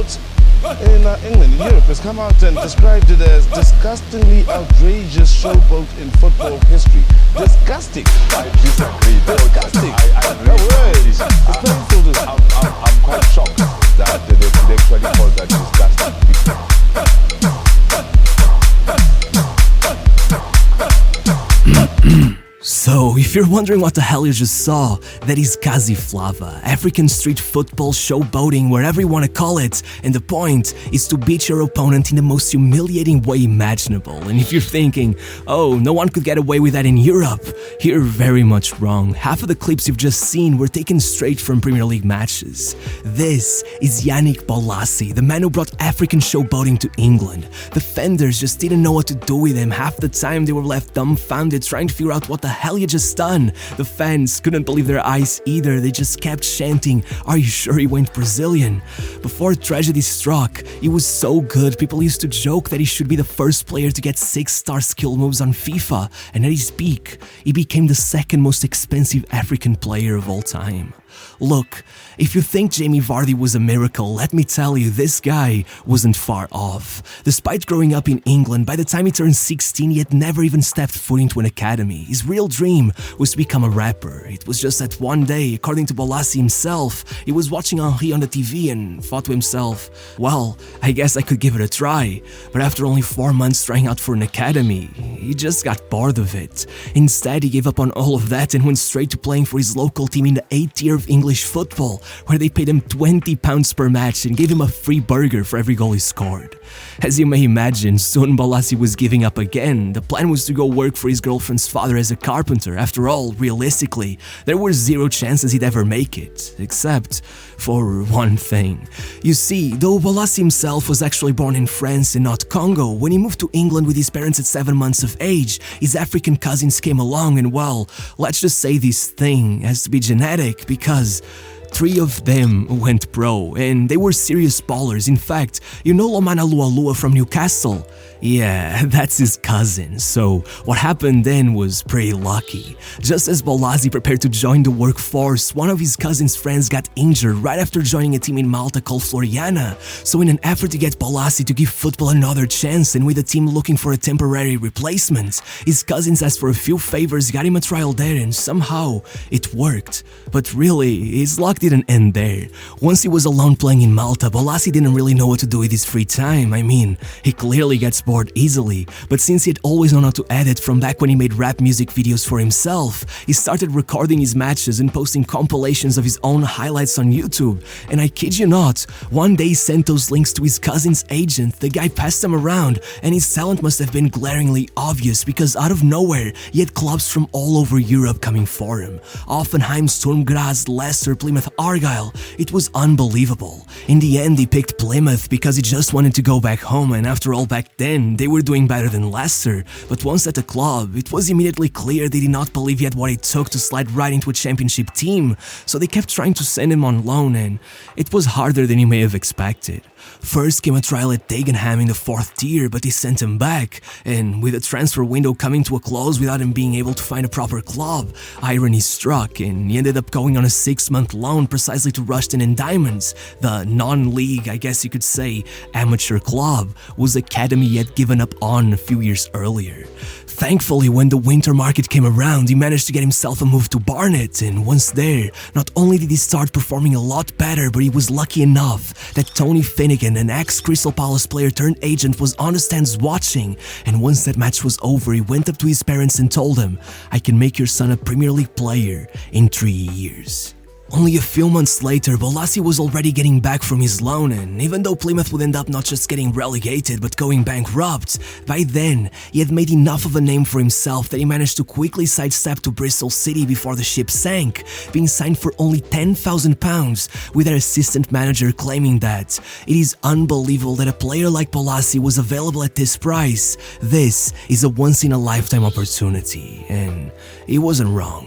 sports in England, in Europe, has come out and described it as disgustingly outrageous showboat in football history. Disgusting. I disagree. Disgusting. I really disagree. I'm quite shocked that they actually call that disgusting. So, if you're wondering what the hell you just saw, that is Kazi Flava, African street football, showboating, whatever you want to call it, and the point is to beat your opponent in the most humiliating way imaginable. And if you're thinking, oh, no one could get away with that in Europe, you're very much wrong. Half of the clips you've just seen were taken straight from Premier League matches. This is Yannick Bolasie, the man who brought African showboating to England. Defenders just didn't know what to do with him. Half the time they were left dumbfounded trying to figure out what the hell you just done. The fans couldn't believe their eyes either. They just kept chanting, "Are you sure he went Brazilian?" Before tragedy struck, he was so good, people used to joke that he should be the first player to get 6-star skill moves on FIFA, and at his peak, he became the second most expensive African player of all time. Look, if you think Jamie Vardy was a miracle, let me tell you, this guy wasn't far off. Despite growing up in England, by the time he turned 16, he had never even stepped foot into an academy. His real dream was to become a rapper. It was just that one day, according to Bolasie himself, he was watching Henri on the TV and thought to himself, well, I guess I could give it a try. But after only 4 months trying out for an academy, he just got bored of it. Instead, he gave up on all of that and went straight to playing for his local team in the 8th tier of English football, where they paid him £20 per match and gave him a free burger for every goal he scored. As you may imagine, soon Bolasie was giving up again. The plan was to go work for his girlfriend's father as a carpenter. After all, realistically, there were 0 chances he'd ever make it, except for one thing. You see, though Bolasie himself was actually born in France and not Congo, when he moved to England with his parents at 7 months of age, his African cousins came along and, well, let's just say this thing has to be genetic, because 3 of them went pro, and they were serious ballers. In fact, you know Lomana Lualua from Newcastle? Yeah, that's his cousin. So what happened then was pretty lucky. Just as Bolasie prepared to join the workforce, one of his cousin's friends got injured right after joining a team in Malta called Floriana. So in an effort to get Bolasie to give football another chance, and with the team looking for a temporary replacement, his cousins asked for a few favors, got him a trial there, and somehow it worked. But really, his luck didn't end there. Once he was alone playing in Malta, Bolasie didn't really know what to do with his free time. I mean, he clearly gets bored easily, but since he had always known how to edit from back when he made rap music videos for himself, he started recording his matches and posting compilations of his own highlights on YouTube. And I kid you not, one day he sent those links to his cousin's agent. The guy passed them around, and his talent must have been glaringly obvious, because out of nowhere, he had clubs from all over Europe coming for him. Offenheim, Sturm Graz, Leicester, Plymouth Argyle. It was unbelievable. In the end, he picked Plymouth because he just wanted to go back home, and after all, back then, they were doing better than Leicester. But once at the club, it was immediately clear they did not believe he had what it took to slide right into a championship team, so they kept trying to send him on loan, and it was harder than you may have expected. First came a trial at Dagenham in the 4th tier, but they sent him back, and with the transfer window coming to a close without him being able to find a proper club, irony struck, and he ended up going on a 6-month loan precisely to Rushden and Diamonds, the non-league, I guess you could say, amateur club, whose academy he had given up on a few years earlier. Thankfully, when the winter market came around, he managed to get himself a move to Barnet, and once there, not only did he start performing a lot better, but he was lucky enough that Tony Finnegan, an ex-Crystal Palace player turned agent, was on the stands watching, and once that match was over, he went up to his parents and told them, "I can make your son a Premier League player in 3 years." Only a few months later, Bolasie was already getting back from his loan, and even though Plymouth would end up not just getting relegated but going bankrupt, by then he had made enough of a name for himself that he managed to quickly sidestep to Bristol City before the ship sank, being signed for only £10,000, with their assistant manager claiming that it is unbelievable that a player like Bolasie was available at this price. This is a once-in-a-lifetime opportunity, and he wasn't wrong.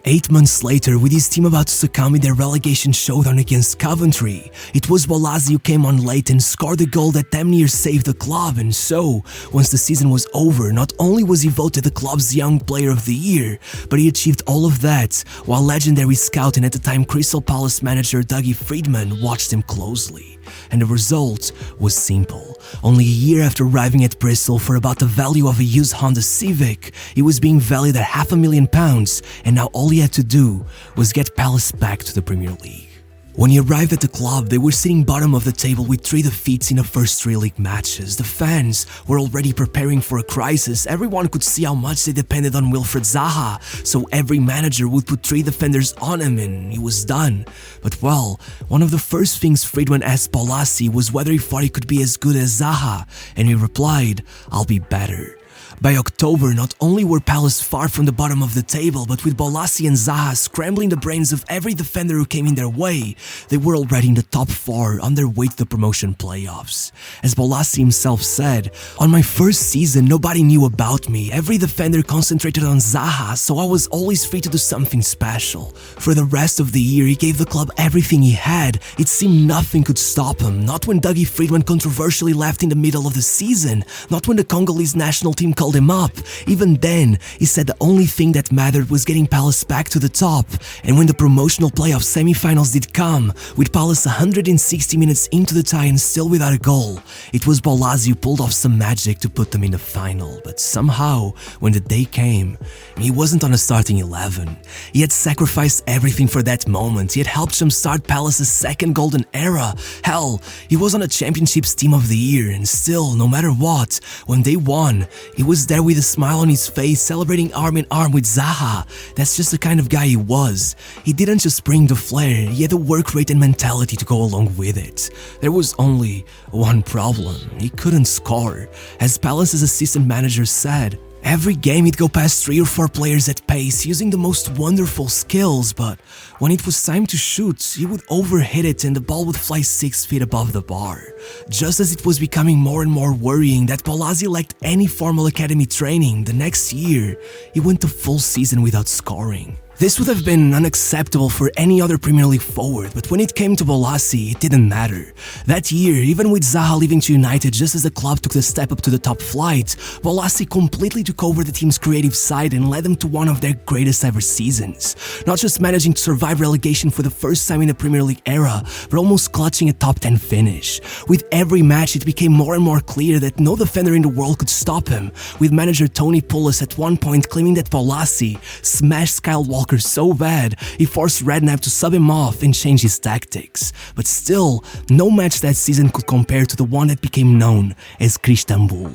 8 months later, with his team about to succumb in their relegation showdown against Coventry, it was Bolasie who came on late and scored a goal that damn near saved the club. And so, once the season was over, not only was he voted the club's Young Player of the Year, but he achieved all of that while legendary scout and at the time Crystal Palace manager Dougie Freedman watched him closely. And the result was simple. Only a year after arriving at Bristol for about the value of a used Honda Civic, he was being valued at £500,000, and now all he had to do was get Palace back to the Premier League. When he arrived at the club, they were sitting bottom of the table with 3 defeats in the first 3 league matches. The fans were already preparing for a crisis. Everyone could see how much they depended on Wilfried Zaha, so every manager would put 3 defenders on him and he was done. But well, one of the first things Freedman asked Bolasie was whether he thought he could be as good as Zaha, and he replied, "I'll be better." By October, not only were Palace far from the bottom of the table, but with Bolasie and Zaha scrambling the brains of every defender who came in their way, they were already in the top 4 on their way to the promotion playoffs. As Bolasie himself said, "On my first season, nobody knew about me. Every defender concentrated on Zaha, so I was always free to do something special." For the rest of the year, he gave the club everything he had. It seemed nothing could stop him. Not when Dougie Freedman controversially left in the middle of the season, not when the Congolese national team called him up. Even then, he said the only thing that mattered was getting Palace back to the top. And when the promotional playoff semi-finals did come, with Palace 160 minutes into the tie and still without a goal, it was Bolasie who pulled off some magic to put them in the final. But somehow, when the day came, he wasn't on a starting 11. He had sacrificed everything for that moment. He had helped jumpstart Palace's second golden era. Hell, he was on a Championship's Team of the Year, and still, no matter what, when they won, he was there with a smile on his face, celebrating arm in arm with Zaha. That's just the kind of guy he was. He didn't just bring the flair, he had the work rate and mentality to go along with it. There was only one problem: he couldn't score. As Palace's assistant manager said, every game he'd go past 3 or 4 players at pace using the most wonderful skills, but when it was time to shoot, he would overhit it and the ball would fly 6 feet above the bar. Just as it was becoming more and more worrying that Bolasie lacked any formal academy training, the next year, he went a full season without scoring. This would have been unacceptable for any other Premier League forward, but when it came to Bolasie, it didn't matter. That year, even with Zaha leaving to United just as the club took the step up to the top flight, Bolasie completely took over the team's creative side and led them to one of their greatest ever seasons. Not just managing to survive relegation for the first time in the Premier League era, but almost clutching a top 10 finish. With every match, it became more and more clear that no defender in the world could stop him, with manager Tony Pulis at one point claiming that Bolasie smashed Kyle Walker so bad, he forced Redknapp to sub him off and change his tactics. But still, no match that season could compare to the one that became known as Cristamboul.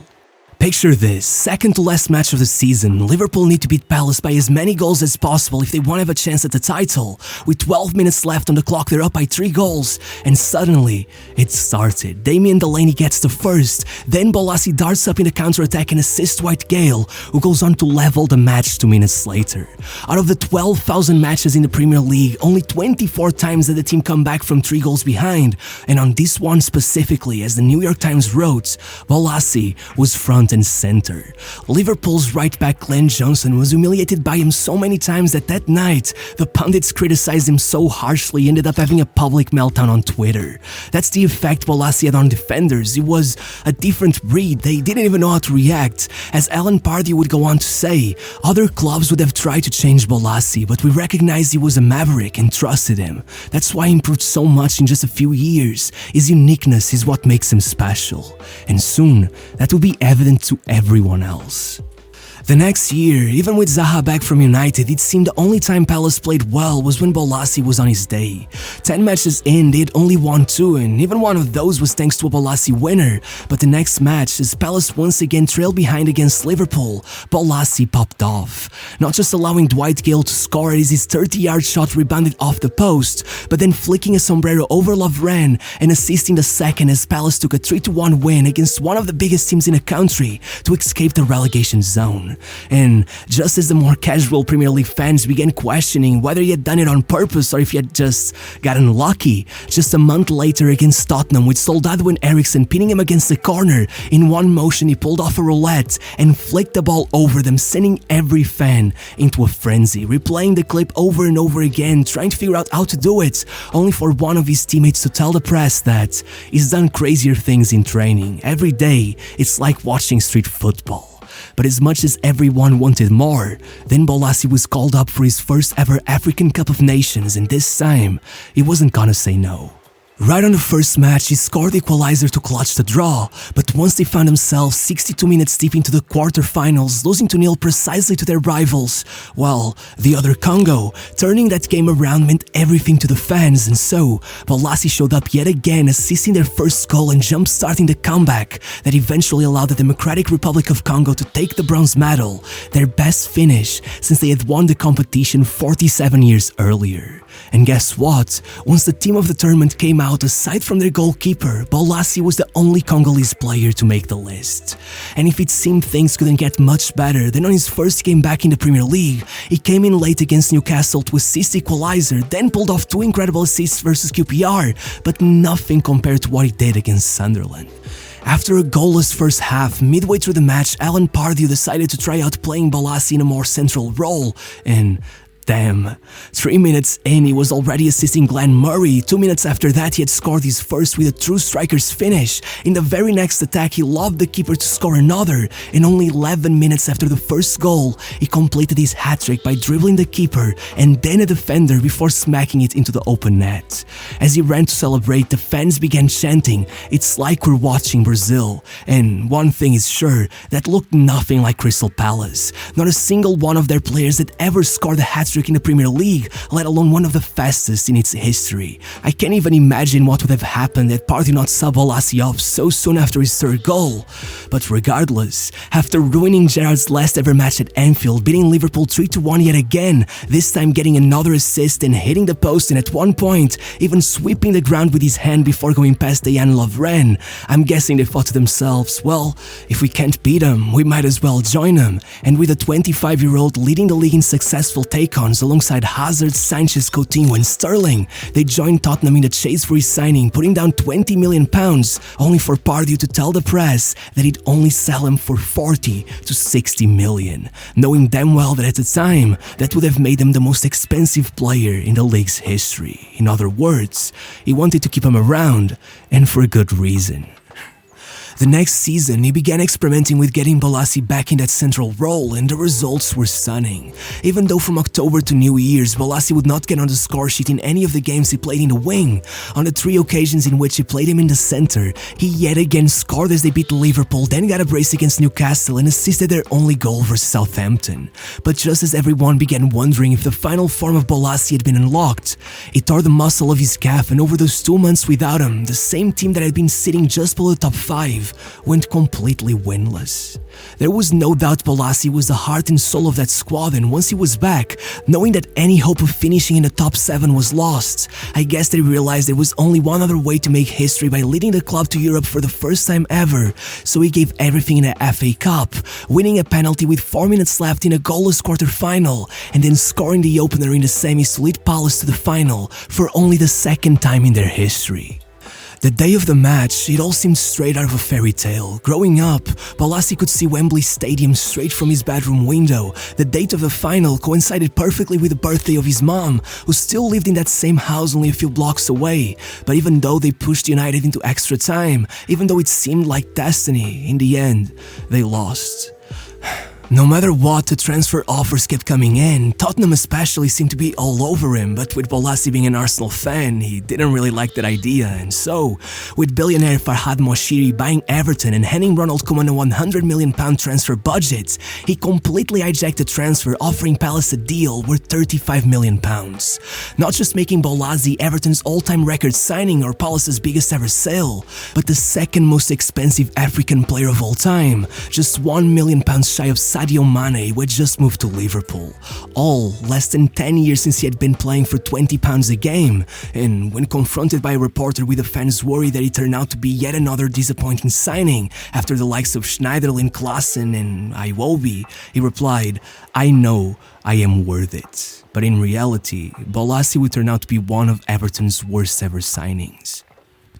Picture this, second to last match of the season, Liverpool need to beat Palace by as many goals as possible if they want to have a chance at the title. With 12 minutes left on the clock, they're up by 3 goals, and suddenly, it started. Damien Delaney gets the first, then Bolasie darts up in the counter-attack and assists White Gale, who goes on to level the match 2 minutes later. Out of the 12,000 matches in the Premier League, only 24 times did the team come back from 3 goals behind, and on this one specifically, as the New York Times wrote, Bolasie was front and center. Liverpool's right back Glenn Johnson was humiliated by him so many times that night, the pundits criticized him so harshly he ended up having a public meltdown on Twitter. That's the effect Bolasie had on defenders. He was a different breed, they didn't even know how to react. As Alan Pardew would go on to say, other clubs would have tried to change Bolasie, but we recognized he was a maverick and trusted him. That's why he improved so much in just a few years. His uniqueness is what makes him special. And soon, that will be evident to everyone else. The next year, even with Zaha back from United, it seemed the only time Palace played well was when Bolasie was on his day. 10 matches in, they had only won 2, and even one of those was thanks to a Bolasie winner. But the next match, as Palace once again trailed behind against Liverpool, Bolasie popped off. Not just allowing Dwight Gale to score as his 30-yard shot rebounded off the post, but then flicking a sombrero over Lovren and assisting the second as Palace took a 3-1 win against one of the biggest teams in the country to escape the relegation zone. down. And just as the more casual Premier League fans began questioning whether he had done it on purpose or if he had just gotten lucky, just a month later against Tottenham, with Soldado and Eriksen pinning him against the corner, in one motion he pulled off a roulette and flicked the ball over them, sending every fan into a frenzy, replaying the clip over and over again, trying to figure out how to do it, only for one of his teammates to tell the press that he's done crazier things in training. Every day, it's like watching street football. But as much as everyone wanted more, then Bolasie was called up for his first ever African Cup of Nations, and this time, he wasn't gonna say no. Right on the first match, he scored the equalizer to clutch the draw, but once they found themselves 62 minutes deep into the quarterfinals, losing 2-0 precisely to their rivals, well, the other Congo, turning that game around meant everything to the fans, and so Bolasie showed up yet again, assisting their first goal and jump-starting the comeback that eventually allowed the Democratic Republic of Congo to take the bronze medal, their best finish since they had won the competition 47 years earlier. And guess what? Once the team of the tournament came out, aside from their goalkeeper, Bolasie was the only Congolese player to make the list. And if it seemed things couldn't get much better, then on his first game back in the Premier League, he came in late against Newcastle to assist the equalizer, then pulled off 2 incredible assists versus QPR, but nothing compared to what he did against Sunderland. After a goalless first half, midway through the match, Alan Pardew decided to try out playing Bolasie in a more central role, and damn. 3 minutes in, he was already assisting Glenn Murray. 2 minutes after that, he had scored his first with a true striker's finish. In the very next attack, he lobbed the keeper to score another. And only 11 minutes after the first goal, he completed his hat-trick by dribbling the keeper and then a defender before smacking it into the open net. As he ran to celebrate, the fans began chanting, "It's like we're watching Brazil." And one thing is sure, that looked nothing like Crystal Palace. Not a single one of their players had ever scored a hat-trick in the Premier League, let alone one of the fastest in its history. I can't even imagine what would have happened had Pardew not subbed Bolasie off so soon after his third goal. But regardless, after ruining Gerrard's last ever match at Anfield, beating Liverpool 3-1 yet again, this time getting another assist and hitting the post, and at one point even sweeping the ground with his hand before going past Dejan Lovren, I'm guessing they thought to themselves, well, if we can't beat him, we might as well join him. And with a 25-year-old leading the league in successful take-ons alongside Hazard, Sanchez, Coutinho and Sterling, they joined Tottenham in the chase for his signing, putting down £20 million, only for Pardew to tell the press that he'd only sell him for 40 to 60 million, knowing damn well that at the time, that would have made him the most expensive player in the league's history. In other words, he wanted to keep him around, and for a good reason. The next season, he began experimenting with getting Bolasie back in that central role, and the results were stunning. Even though from October to New Year's, Bolasie would not get on the score sheet in any of the games he played in the wing, on the 3 occasions in which he played him in the center, he yet again scored as they beat Liverpool, then got a brace against Newcastle and assisted their only goal versus Southampton. But just as everyone began wondering if the final form of Bolasie had been unlocked, he tore the muscle of his calf, and over those 2 months without him, the same team that had been sitting just below the top 5 went completely winless. There was no doubt Bolasie was the heart and soul of that squad, and once he was back, knowing that any hope of finishing in the top 7 was lost, I guess they realized there was only one other way to make history by leading the club to Europe for the first time ever, so he gave everything in the FA Cup, winning a penalty with 4 minutes left in a goalless quarter-final, and then scoring the opener in the semis to lead Palace to the final for only the second time in their history. The day of the match, it all seemed straight out of a fairy tale. Growing up, Bolasie could see Wembley Stadium straight from his bedroom window. The date of the final coincided perfectly with the birthday of his mom, who still lived in that same house only a few blocks away. But even though they pushed United into extra time, even though it seemed like destiny, in the end, they lost. No matter what, the transfer offers kept coming in. Tottenham especially seemed to be all over him, but with Bolasie being an Arsenal fan, he didn't really like that idea. And so, with billionaire Farhad Moshiri buying Everton and handing Ronald Koeman a £100 million transfer budget, he completely hijacked the transfer, offering Palace a deal worth £35 million. Not just making Bolasie Everton's all-time record signing or Palace's biggest ever sale, but the second most expensive African player of all time, just £1 million shy of Sadio Mane, who had just moved to Liverpool. All less than 10 years since he had been playing for £20 a game, and when confronted by a reporter with the fans' worry that it turned out to be yet another disappointing signing after the likes of Schneiderlin, Klaassen and Iwobi, he replied, "I know I am worth it." But in reality, Bolasie would turn out to be one of Everton's worst ever signings.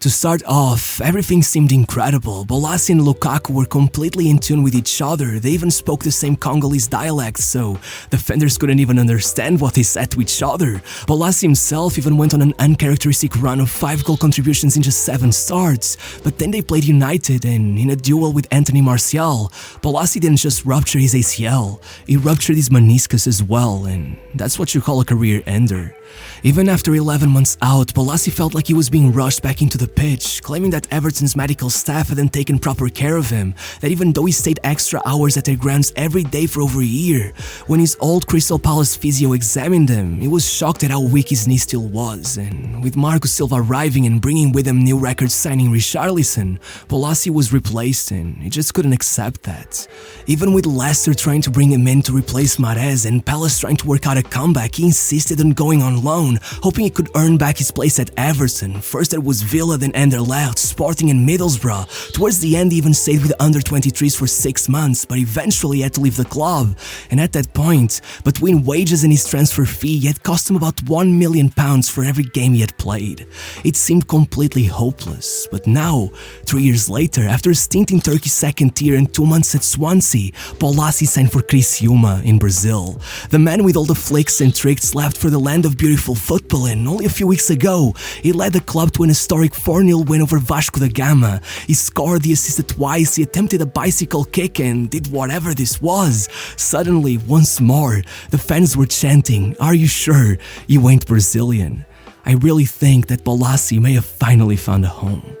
To start off, everything seemed incredible. Bolasie and Lukaku were completely in tune with each other. They even spoke the same Congolese dialect, so defenders couldn't even understand what they said to each other. Bolasie himself even went on an uncharacteristic run of 5 goal contributions in just 7 starts. But then they played United, and in a duel with Anthony Martial, Bolasie didn't just rupture his ACL, he ruptured his meniscus as well, and that's what you call a career ender. Even after 11 months out, Bolasie felt like he was being rushed back into the pitch, claiming that Everton's medical staff hadn't taken proper care of him, that even though he stayed extra hours at their grounds every day for over a year, when his old Crystal Palace physio examined him, he was shocked at how weak his knee still was, and with Marco Silva arriving and bringing with him new record signing Richarlison, Bolasie was replaced and he just couldn't accept that. Even with Leicester trying to bring him in to replace Mahrez and Palace trying to work out a comeback, he insisted on going on loan, hoping he could earn back his place at Everton. First it was Villa, then Anderlecht, Sporting and Middlesbrough. Towards the end he even stayed with the under-23s for 6 months, but eventually had to leave the club. And at that point, between wages and his transfer fee, it had cost him about £1 million for every game he had played. It seemed completely hopeless, but now, 3 years later, after a stint in Turkey's second tier and 2 months at Swansea, Bolasie signed for Criciúma in Brazil. The man with all the flicks and tricks left for the land of beautiful football, and only a few weeks ago, he led the club to an historic 4-0 win over Vasco da Gama. He scored, he assisted twice, he attempted a bicycle kick and did whatever this was. Suddenly, once more, the fans were chanting, "Are you sure you ain't Brazilian?" I really think that Bolasie may have finally found a home.